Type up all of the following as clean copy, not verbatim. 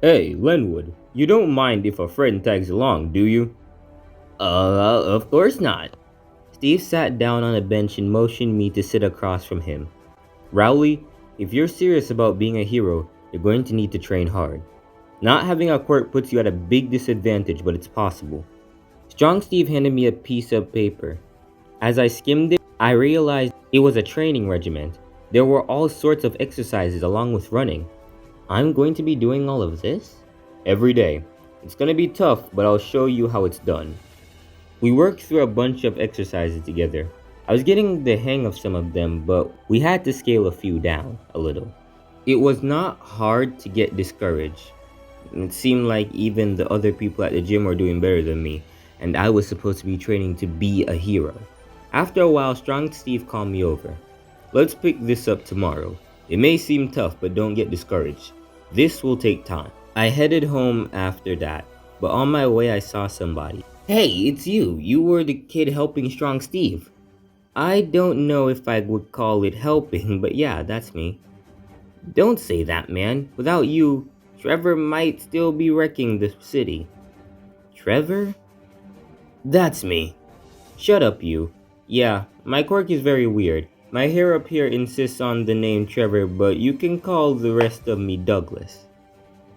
Hey, Lenwood, you don't mind if a friend tags along, do you? Of course not. Steve sat down on a bench and motioned me to sit across from him. Rowley, if you're serious about being a hero, you're going to need to train hard. Not having a quirk puts you at a big disadvantage, but it's possible. Strong Steve handed me a piece of paper. As I skimmed it, I realized it was a training regiment. There were all sorts of exercises along with running. I'm going to be doing all of this? Every day. It's going to be tough, but I'll show you how it's done. We worked through a bunch of exercises together. I was getting the hang of some of them, but we had to scale a few down a little. It was not hard to get discouraged. It seemed like even the other people at the gym were doing better than me, and I was supposed to be training to be a hero. After a while, Strong Steve called me over. Let's pick this up tomorrow. It may seem tough, but don't get discouraged. This will take time. I headed home after that, but on my way I saw somebody. Hey, it's you. You were the kid helping Strong Steve. I don't know if I would call it helping, but yeah, that's me. Don't say that, man. Without you, Trevor might still be wrecking the city. Trevor? That's me. Shut up, you. Yeah, my quirk is very weird. My hair up here insists on the name Trevor, but you can call the rest of me Douglas.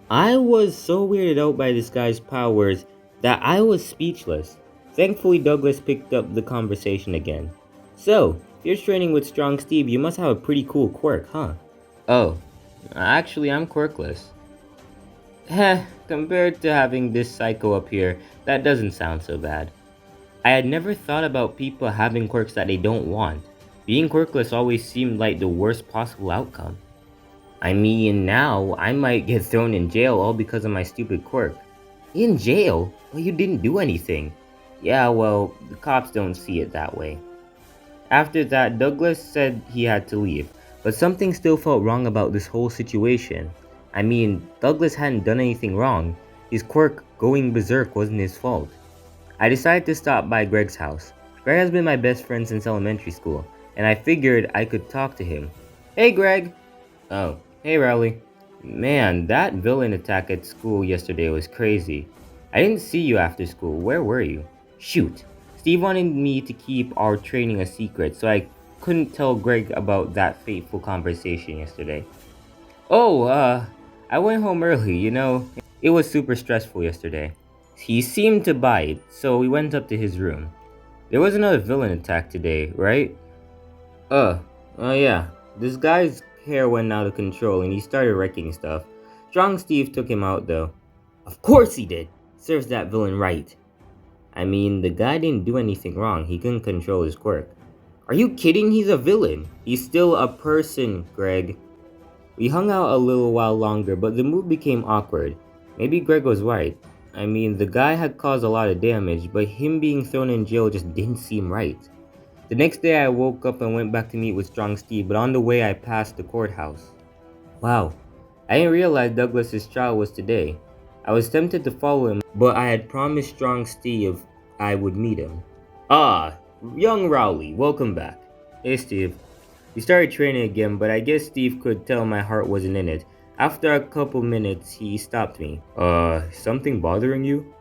I was so weirded out by this guy's powers that I was speechless. Thankfully, Douglas picked up the conversation again. So, if you're training with Strong Steve, you must have a pretty cool quirk, huh? Oh, actually, I'm quirkless. Heh, compared to having this psycho up here, that doesn't sound so bad. I had never thought about people having quirks that they don't want. Being quirkless always seemed like the worst possible outcome. I mean, now I might get thrown in jail all because of my stupid quirk. In jail? Well, you didn't do anything. Yeah, well, the cops don't see it that way. After that, Douglas said he had to leave, but something still felt wrong about this whole situation. I mean, Douglas hadn't done anything wrong. His quirk going berserk wasn't his fault. I decided to stop by Greg's house. Greg has been my best friend since elementary school, and I figured I could talk to him. Hey, Greg! Oh, hey, Rowley. Man, that villain attack at school yesterday was crazy. I didn't see you after school. Where were you? Shoot. Steve wanted me to keep our training a secret, so I couldn't tell Greg about that fateful conversation yesterday. Oh, I went home early, It was super stressful yesterday. He seemed to buy it, so we went up to his room. There was another villain attack today, right? Uh, yeah. This guy's hair went out of control and he started wrecking stuff. Strong Steve took him out though. Of course he did! Serves that villain right. I mean, the guy didn't do anything wrong, he couldn't control his quirk. Are you kidding? He's a villain. He's still a person, Greg. We hung out a little while longer, but the mood became awkward. Maybe Greg was right. I mean, the guy had caused a lot of damage, but him being thrown in jail just didn't seem right. The next day I woke up and went back to meet with Strong Steve, but on the way I passed the courthouse. Wow, I didn't realize Douglas's trial was today. I was tempted to follow him, but I had promised Strong Steve I would meet him. Ah, young Rowley, welcome back. Hey Steve. We started training again, but I guess Steve could tell my heart wasn't in it. After a couple minutes, he stopped me. Something bothering you?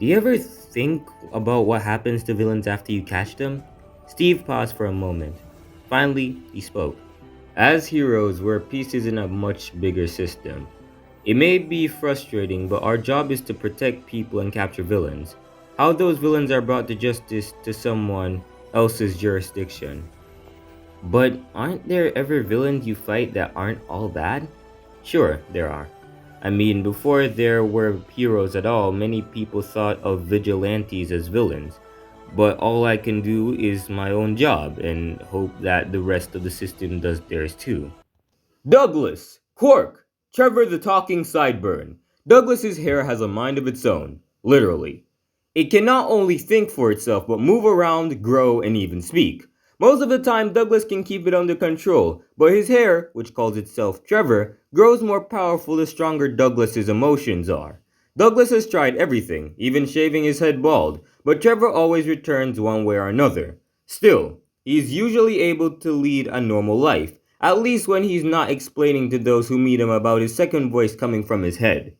Do you ever think about what happens to villains after you catch them? Steve paused for a moment. Finally, he spoke. As heroes, we're pieces in a much bigger system. It may be frustrating, but our job is to protect people and capture villains. How those villains are brought to justice to someone else's jurisdiction. But aren't there ever villains you fight that aren't all bad? Sure, there are. I mean, before there were heroes at all, many people thought of vigilantes as villains. But all I can do is my own job and hope that the rest of the system does theirs too. Douglas! Quark! Trevor the talking sideburn. Douglas's hair has a mind of its own. Literally. It can not only think for itself, but move around, grow, and even speak. Most of the time, Douglas can keep it under control, but his hair, which calls itself Trevor, grows more powerful the stronger Douglas's emotions are. Douglas has tried everything, even shaving his head bald, but Trevor always returns one way or another. Still, he is usually able to lead a normal life, At least when he's not explaining to those who meet him about his second voice coming from his head.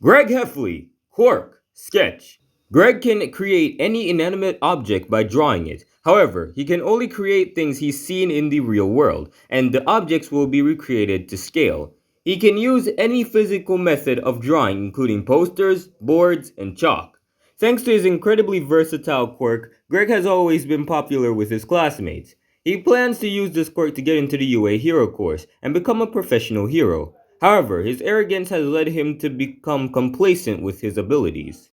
Greg Heffley, Quirk, Sketch. Greg can create any inanimate object by drawing it. However, he can only create things he's seen in the real world, and the objects will be recreated to scale. He can use any physical method of drawing, including posters, boards, and chalk. Thanks to his incredibly versatile quirk, Greg has always been popular with his classmates. He plans to use this quirk to get into the UA Hero course and become a professional hero. However, his arrogance has led him to become complacent with his abilities.